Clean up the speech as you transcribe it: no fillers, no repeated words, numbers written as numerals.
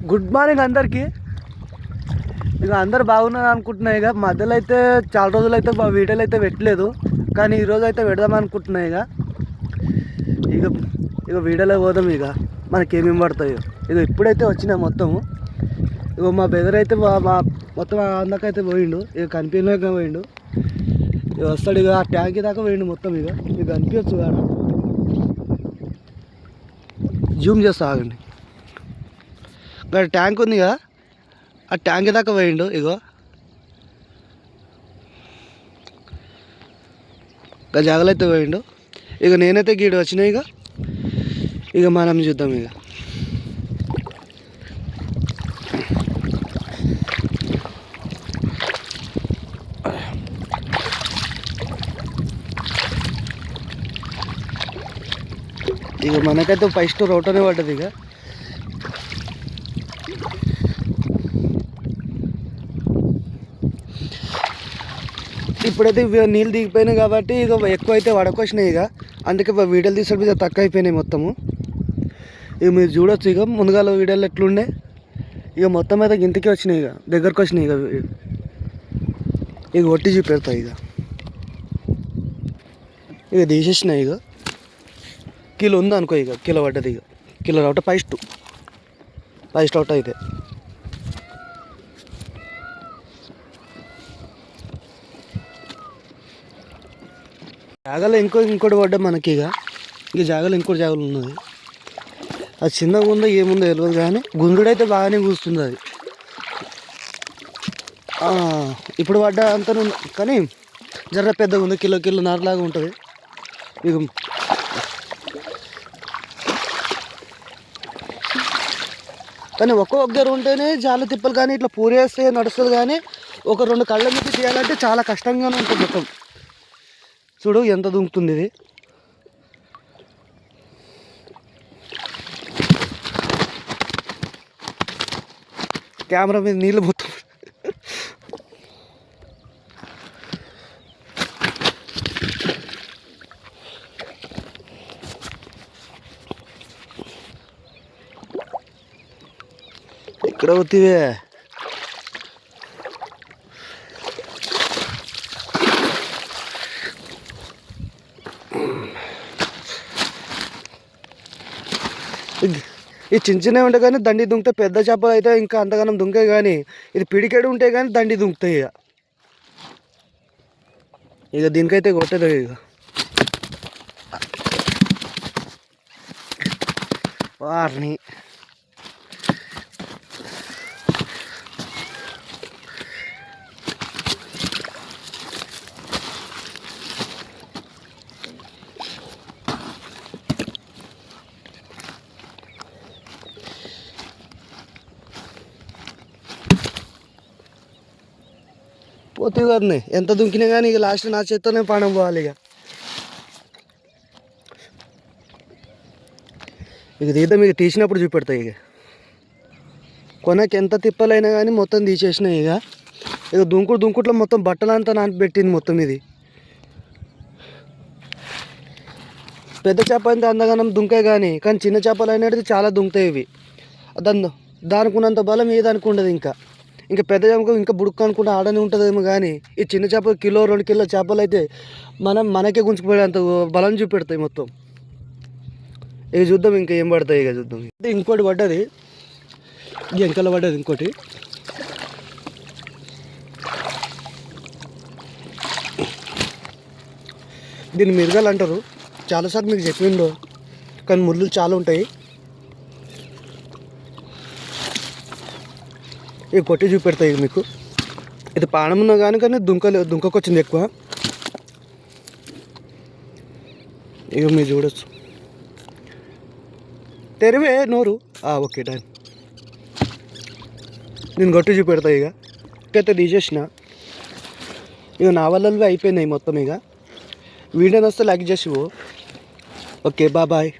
Good morning అందరికీ. ఇక అందరు బాగున్నారు అనుకుంటున్నాయి. ఇక మధ్యలో అయితే చాలా రోజులు అయితే వీడియోలు అయితే పెట్టలేదు, కానీ ఈరోజు అయితే పెడదాం అనుకుంటున్నాయి. ఇక ఇక వీడియోలో పోదాం. ఇక మనకేమేమి పడతాయో ఇక ఇప్పుడైతే వచ్చినాయి మొత్తము. ఇక మా బెదర్ అయితే మా మొత్తం అందకైతే పోయిండు. ఇక కనిపించలేక పోయిండు. ఇక వస్తాడు. ఇక ఆ ట్యాంక్ దాకా పోయిండు మొత్తం. ఇక కనిపించచ్చు కాడ జూమ్ చేస్తా ఆగండి. ఇక్కడ ట్యాంక్ ఉంది కదా, ఆ ట్యాంక్ దాకా పోయిండు. ఇక జాగలు అయితే పోయిండు. ఇక నేనైతే గీడు వచ్చినాయి. ఇక మనం చూద్దాం. ఇక మనకైతే ఫస్ట్ రోటోనే పడ్డది. ఇప్పుడైతే నీళ్ళు దిగిపోయినాయి కాబట్టి ఇక ఎక్కువ అయితే వడకొచ్చినాయి. అందుకే వీడియోలు తీసేటప్పుడు తక్కువ అయిపోయినాయి మొత్తము. ఇక మీరు చూడొచ్చు. ఇక ముందుగాల వీడియోలు ఎట్లుండే ఇక మొత్తం అయితే ఇంటికి వచ్చినాయి. దగ్గరకు వచ్చినాయి. ఇక ఒట్టి చూపెడతాయి. ఇక తీసేసినాయి. కిలో ఉంది అనుకో. ఇక కిలో పడ్డది. కిలో రౌట ఫస్ట్ రౌట అయితే జాగాలో ఇంకోటి పడ్డా మనకి. ఇక జాగాలో ఇంకోటి జాగాలు ఉన్నది. అది చిన్నగా ఉందో ఏముందో తెలియదు, కానీ గుంజుడైతే బాగానే కూస్తుంది. అది ఇప్పుడు పడ్డా అంత కానీ జర్ర పెద్దగా ఉంది. కిలో నరలాగా ఉంటుంది. ఇక కానీ ఒక్కొక్కరు ఉంటేనే జాల తిప్పలు కానీ ఇట్లా పూరేస్తే నడుస్తుంది. కానీ ఒక 2 కళ్ళ మీద తీయాలంటే చాలా కష్టంగానే ఉంటుంది. మొత్తం చూడు ఎంత దుంకుతుంది ఇది. కెమెరా మీద నీళ్ళు మొత్తం ఇక్కడ అవుతావే. ఈ చిన్నవి ఉంటాయి కానీ దండి దుంకుతాయి. పెద్ద చేపలు అయితే ఇంకా అంతగానం దుంకాయి, కానీ ఇది పిడికెడు ఉంటాయి కానీ దండి దుంకుతాయి. ఇక దీనికైతే కొట్టదు. వారిని పోతే గారిని ఎంత దుంకినా కానీ ఇక లాస్ట్ నా చేత్తోనే పానం పోవాలి. ఇక తీద్దాం. ఇక తీసినప్పుడు చూపెడతాయి. కొనకి ఎంత తిప్పలైనా కానీ మొత్తం తీసేసినాయి. ఇక దుంకుట్లో మొత్తం బట్టలంతా నానబెట్టింది మొత్తం. ఇది పెద్ద చేప అయితే అందగానం దుంకాయి, కానీ చిన్న చేపలు అనేది చాలా దుంకుతాయి. ఇవి దానికి ఉన్నంత బలం ఏదానికి ఉండదు. ఇంకా పెద్ద చేపకు ఇంకా బుడుక్కు అనుకుంటే ఆడనే ఉంటుందేమో, కానీ ఈ చిన్న చేప కిలో 2 కిలో చేపలు అయితే మనకే గుంజుకుపోయే అంత బలం చూపెడతాయి మొత్తం. ఇక చూద్దాం ఇంకా ఏం పడతాయి. ఇక చూద్దాం. ఇంకోటి పడ్డది. ఎంకల పడ్డది ఇంకోటి. దీన్ని మిరగాలు అంటారు. చాలాసార్లు మీకు చెప్పిండో, కానీ ముళ్ళు చాలా ఉంటాయి. ఇక కొట్టి చూపెడతాయి మీకు. ఇది పానం ఉన్నా కానీ దుంకకొచ్చింది ఎక్కువ. ఇక మీరు చూడొచ్చు. తెరివే నోరు. Okay done. నేను కొట్టి చూపెడతాయి. ఇకైతే తీసేసిన. ఇక నా వల్ల అయిపోయినాయి మొత్తం. ఇక వీడియో వస్తే లైక్ చేసి. Okay bye.